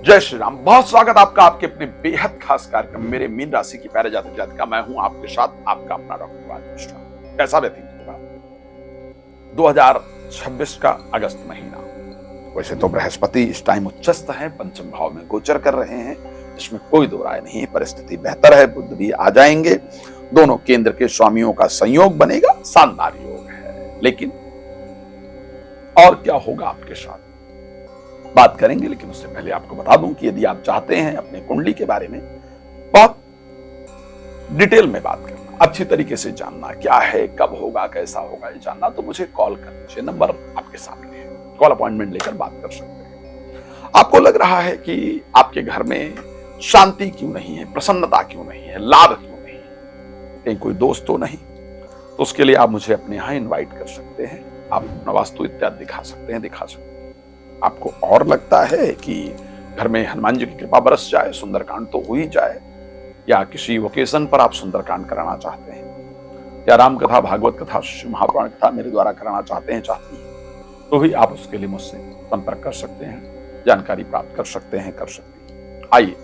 जय श्री राम। बहुत स्वागत आपका आपके अपने बेहद खास कार्यक्रम मेरे मीन राशि की पैरा जातक जातिका। मैं हूं आपके साथ आपका अपना डॉक्टर राज मिश्रा। कैसा व्यतीत होगा 2026 का अगस्त महीना? वैसे तो बृहस्पति इस टाइम उच्चस्थ है, पंचम भाव में गोचर कर रहे हैं, इसमें कोई दो राय नहीं। परिस्थिति बेहतर है, बुध भी आ जाएंगे, दोनों केंद्र के स्वामियों का संयोग बनेगा, शानदार योग है। लेकिन और क्या होगा आपके साथ बात करेंगे, लेकिन उससे पहले आपको बता दूं कि यदि आप चाहते हैं अपने कुंडली के बारे में बहुत डिटेल में बात करना, अच्छी तरीके से जानना, क्या है, कब होगा, कैसा होगा, ये जानना, तो मुझे कॉल कर लीजिए। नंबर आपके सामने है, कॉल अपॉइंटमेंट लेकर बात कर सकते हैं। आपको लग रहा है कि आपके घर में शांति क्यों नहीं है, प्रसन्नता क्यों नहीं है, लाभ क्यों नहीं है, कहीं कोई दोस्त तो नहीं? तो उसके लिए आप मुझे अपने यहां इन्वाइट कर सकते हैं, आप अपना वास्तु इत्यादि दिखा सकते हैं। आपको और लगता है कि घर में हनुमान जी की कृपा बरस जाए, सुंदरकांड तो हो ही जाए, या किसी ओकेजन पर आप सुंदरकांड कराना चाहते हैं, या राम कथा, भागवत कथा, महापुराण कथा मेरे द्वारा कराना चाहते हैं, चाहती हैं, तो भी आप उसके लिए मुझसे संपर्क कर सकते हैं, जानकारी प्राप्त कर सकते हैं, कर सकती हैं। आइए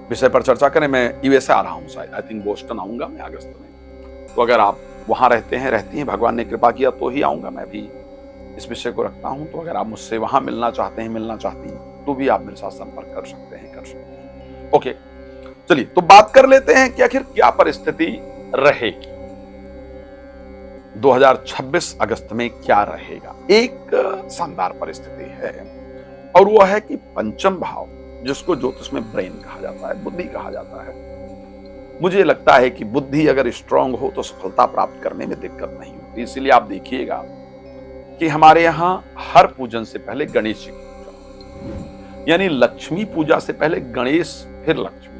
विषय पर चर्चा करें। मैं यूएसए आ रहा हूँ, शायद आई थिंक बोस्टन आऊंगा मैं अगस्त में, तो अगर आप वहां रहते हैं, रहती हैं, भगवान ने कृपा किया तो ही आऊंगा। मैं भी इस विषय को रखता हूं, तो अगर आप मुझसे वहां मिलना चाहते हैं, मिलना चाहती हैं, तो भी आप मेरे साथ संपर्क कर सकते हैं, कर सकते हैं। ओके, चलिए तो बात कर लेते हैं कि आखिर क्या परिस्थिति रहेगी 2026 अगस्त में, क्या रहेगा। एक शानदार परिस्थिति है, और वो है कि पंचम भाव, जिसको ज्योतिष में ब्रेन कहा जाता है, बुद्धि कहा जाता है। मुझे लगता है कि बुद्धि अगर स्ट्रांग हो तो सफलता प्राप्त करने में दिक्कत नहीं होती। इसीलिए आप देखिएगा कि हमारे यहां हर पूजन से पहले गणेश जी की पूजा, यानी लक्ष्मी पूजा से पहले गणेश फिर लक्ष्मी,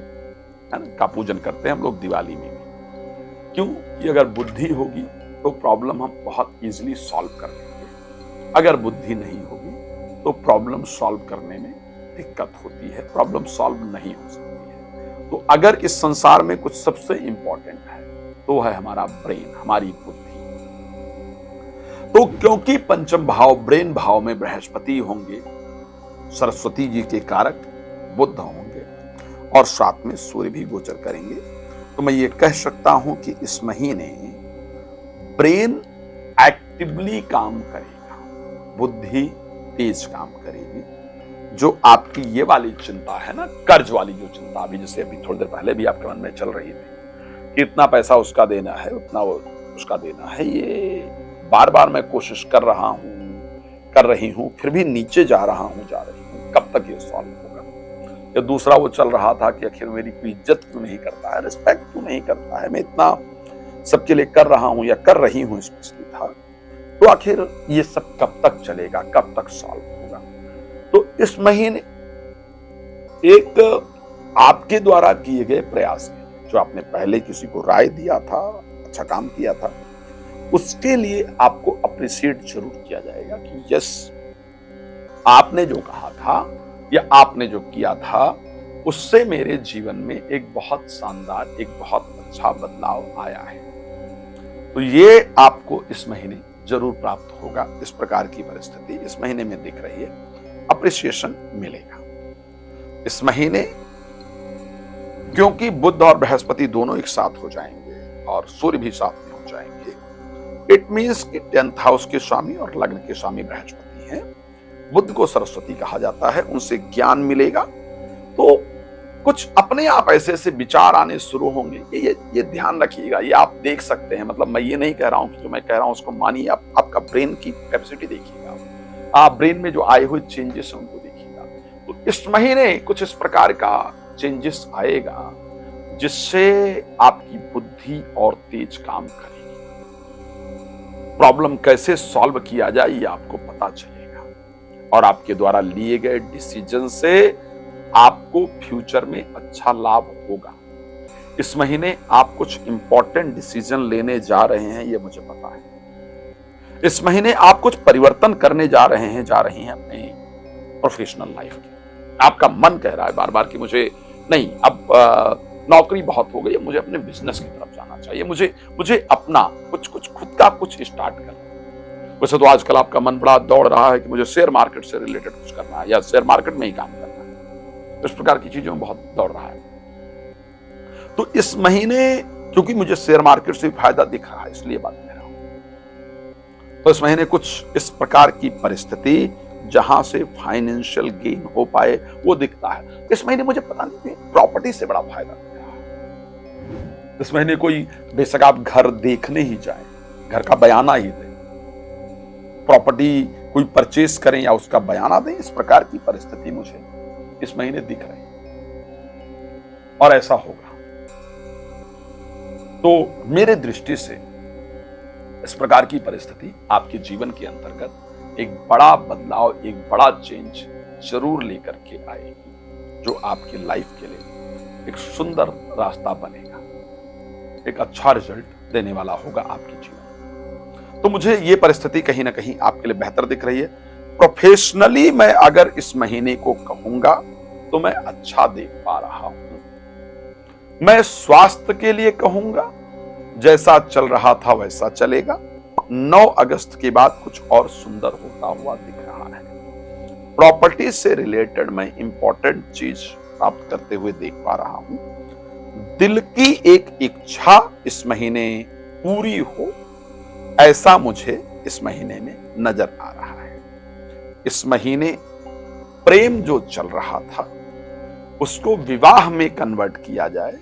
है ना, का पूजन करते हैं हम लोग दिवाली में भी। क्यों? कि अगर बुद्धि होगी तो प्रॉब्लम हम बहुत इजीली सॉल्व कर लेंगे, अगर बुद्धि नहीं होगी तो प्रॉब्लम सॉल्व करने में दिक्कत होती है, प्रॉब्लम सॉल्व नहीं हो सकती है। तो अगर इस संसार में कुछ सबसे इंपॉर्टेंट है तो है हमारा ब्रेन, हमारी बुद्धि। तो क्योंकि पंचम भाव ब्रेन भाव में बृहस्पति होंगे, सरस्वती जी के कारक बुध होंगे, और साथ में सूर्य भी गोचर करेंगे, तो मैं ये कह सकता हूं कि इस महीने ब्रेन एक्टिवली काम करेगा, बुद्धि तेज काम करेगी। जो आपकी ये वाली चिंता है ना, कर्ज वाली जो चिंता, अभी जैसे अभी थोड़ी देर पहले भी आपके मन में चल रही थी कि इतना पैसा उसका देना है, उतना वो उसका देना है, ये बार बार मैं कोशिश कर रहा हूं, कर रही हूं, फिर भी नीचे जा रहा हूं, कब तक ये सॉल्व होगा? या दूसरा वो चल रहा था कि आखिर मेरी कोई इज्जत क्यों नहीं करता है, रिस्पेक्ट क्यों नहीं करता है, मैं इतना सबके लिए कर रहा हूं या कर रही हूं, स्पेशली था, तो आखिर ये सब कब तक चलेगा, कब तक सॉल्व होगा? तो इस महीने एक आपके द्वारा किए गए प्रयास, जो आपने पहले किसी को राय दिया था, अच्छा काम किया था, उसके लिए आपको अप्रिशिएट जरूर किया जाएगा कि यस, आपने जो कहा था या आपने जो किया था, उससे मेरे जीवन में एक बहुत शानदार, एक बहुत अच्छा बदलाव आया है। तो ये आपको इस महीने जरूर प्राप्त होगा। इस प्रकार की परिस्थिति इस महीने में दिख रही है, अप्रिशिएशन मिलेगा इस महीने, क्योंकि बुध और बृहस्पति दोनों एक साथ हो जाएंगे और सूर्य भी साथ में हो जाएंगे। इट मीन्स कि 10th हाउस के स्वामी और लग्न के स्वामी बृहस्पति हैं। बुध को सरस्वती कहा जाता है, उनसे ज्ञान मिलेगा, तो कुछ अपने आप ऐसे ऐसे विचार आने शुरू होंगे। ये ध्यान रखिएगा, ये आप देख सकते हैं। मतलब मैं ये नहीं कह रहा हूं कि जो मैं कह रहा हूं उसको मानिए, आपका ब्रेन की कैपेसिटी देखिएगा, आप ब्रेन में जो आए हुए चेंजेस हैं उनको देखिएगा। तो इस महीने कुछ इस प्रकार का चेंजेस आएगा जिससे आपकी बुद्धि और तेज काम करेगी। प्रॉब्लम कैसे सॉल्व किया जाए ये आपको पता चलेगा, और आपके द्वारा लिए गए डिसीजन से आपको फ्यूचर में अच्छा लाभ होगा। इस महीने आप कुछ इंपॉर्टेंट डिसीजन लेने जा रहे हैं, ये मुझे पता है। इस महीने आप कुछ परिवर्तन करने जा रहे हैं, जा रही हैं अपने प्रोफेशनल लाइफ के। आपका मन कह रहा है बार बार कि मुझे नहीं, अब नौकरी बहुत हो गई है, मुझे अपने बिजनेस की तरफ जाना चाहिए, मुझे अपना कुछ खुद का कुछ स्टार्ट करना। वैसे तो आजकल आपका मन बड़ा दौड़ रहा है कि मुझे शेयर मार्केट से रिलेटेड कुछ करना है या शेयर मार्केट में ही काम करना है। इस प्रकार की चीजों में बहुत दौड़ रहा है। तो इस महीने क्योंकि मुझे शेयर मार्केट से भी फायदा दिख रहा है, इसलिए बात कर रहा हूं। तो इस महीने कुछ इस प्रकार की परिस्थिति जहां से फाइनेंशियल गेन हो पाए वो दिखता है। इस महीने मुझे पता नहीं प्रॉपर्टी से बड़ा फायदा दिख रहा है। इस महीने कोई बेशक आप घर देखने ही जाए, घर का बयाना ही दें, प्रॉपर्टी कोई परचेस करें या उसका बयाना दें, इस प्रकार की परिस्थिति मुझे इस महीने दिख रही है और ऐसा होगा। तो मेरे दृष्टि से इस प्रकार की परिस्थिति आपके जीवन के अंतर्गत एक बड़ा बदलाव, एक बड़ा चेंज जरूर लेकर के आएगी, जो आपकी लाइफ के लिए एक सुंदर रास्ता बनेगा, एक अच्छा रिजल्ट देने वाला होगा आपके जीवन। तो मुझे ये परिस्थिति कहीं ना कहीं आपके लिए बेहतर दिख रही है। प्रोफेशनली मैं अगर इस महीने को कहूंगा तो मैं अच्छा देख पा रहा हूं। मैं स्वास्थ्य के लिए कहूंगा जैसा चल रहा था वैसा चलेगा। 9 अगस्त के बाद कुछ और सुंदर होता हुआ दिख रहा है। प्रॉपर्टी से रिलेटेड मैं इंपॉर्टेंट चीज प्राप्त करते हुए देख पा रहा हूं। दिल की एक इच्छा इस महीने पूरी हो, ऐसा मुझे इस महीने में नजर आ रहा है। इस महीने प्रेम जो चल रहा था उसको विवाह में कन्वर्ट किया जाए,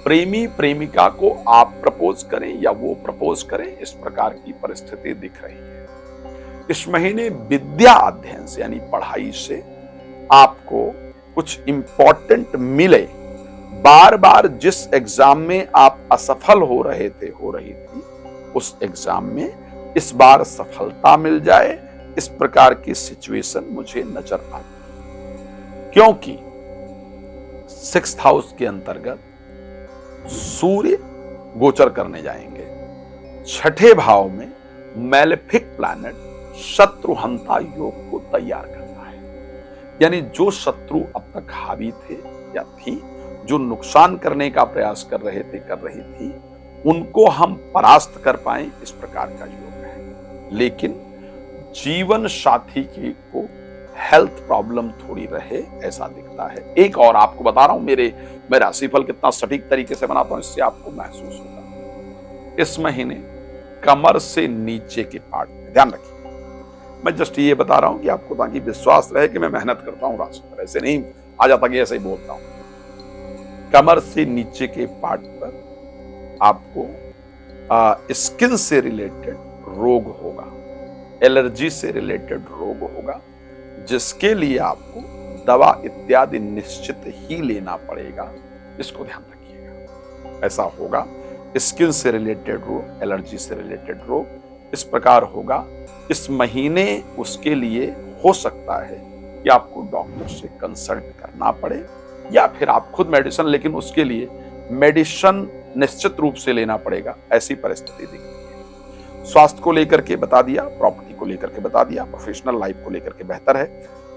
प्रेमी प्रेमिका को आप प्रपोज करें या वो प्रपोज करें, इस प्रकार की परिस्थिति दिख रही है। इस महीने विद्या अध्ययन से यानी पढ़ाई से आपको कुछ इंपॉर्टेंट मिले। बार बार जिस एग्जाम में आप असफल हो रही थी, उस एग्जाम में इस बार सफलता मिल जाए, इस प्रकार की सिचुएशन मुझे नजर आती है। क्योंकि 6th हाउस के अंतर्गत सूर्य गोचर करने जाएंगे। 6ठे भाव में मैलेफिक प्लैनेट शत्रुहंता योग को तैयार करता है। यानी जो शत्रु अब तक हावी थे या थी, जो नुकसान करने का प्रयास कर रही थी, उनको हम परास्त कर पाए, इस प्रकार का योग है। लेकिन जीवन साथी की को हेल्थ प्रॉब्लम थोड़ी रहे, ऐसा दिखता है। एक और आपको बता रहा हूं, मैं राशिफल कितना सटीक तरीके से बनाता हूं, इससे आपको महसूस होगा। इस महीने कमर से नीचे के पार्ट में ध्यान रखिए। मैं जस्ट ये बता रहा हूं कि आपको, ताकि विश्वास रहे कि मैं मेहनत करता हूं राशिफल, ऐसे नहीं आ जाता कि ऐसे ही बोलता हूं। कमर से नीचे के पार्ट पर आपको स्किन से रिलेटेड रोग होगा, एलर्जी से रिलेटेड रोग होगा, जिसके लिए आपको दवा इत्यादि निश्चित ही लेना पड़ेगा। इसको ध्यान रखिएगा। ऐसा होगा, स्किन से रिलेटेड रोग, एलर्जी से रिलेटेड रोग इस प्रकार होगा। इस महीने उसके लिए हो सकता है कि आपको डॉक्टर से कंसल्ट करना पड़े या फिर आप खुद मेडिसिन, लेकिन उसके लिए मेडिसिन निश्चित रूप से लेना पड़ेगा, ऐसी परिस्थिति दिख रही है। स्वास्थ्य को लेकर के बता दिया, प्रॉपर्टी को लेकर के बता दिया, प्रोफेशनल लाइफ को लेकर के बेहतर है,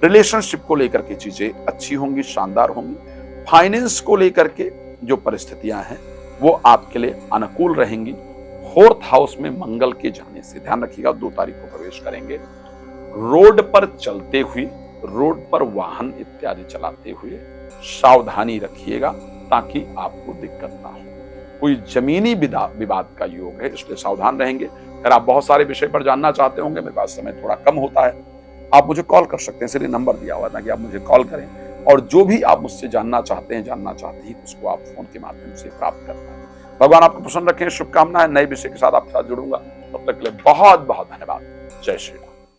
रिलेशनशिप को लेकर के चीजें अच्छी होंगी, शानदार होंगी। फाइनेंस को लेकर के जो परिस्थितियां हैं वो आपके लिए अनुकूल रहेंगी। 4th हाउस में मंगल के जाने से ध्यान रखिएगा, 2 तारीख को प्रवेश करेंगे। रोड पर चलते हुए, रोड पर वाहन इत्यादि चलाते हुए सावधानी रखिएगा, ताकि आपको दिक्कत ना हो। कोई जमीनी विवाद का योग है, इसलिए सावधान रहेंगे। अगर आप बहुत सारे विषय पर जानना चाहते होंगे, मेरे पास समय थोड़ा कम होता है, आप मुझे कॉल कर सकते हैं, इसलिए नंबर दिया हुआ था कि आप मुझे कॉल करें, और जो भी आप मुझसे जानना चाहते हैं, जानना चाहती हैं, उसको आप फोन के माध्यम से प्राप्त कर पाएं। भगवान आपको प्रसन्न रखें, शुभकामनाएं। नए विषय के साथ आपके साथ जुड़ूंगा, तब तक के लिए बहुत बहुत धन्यवाद। जय श्री राम।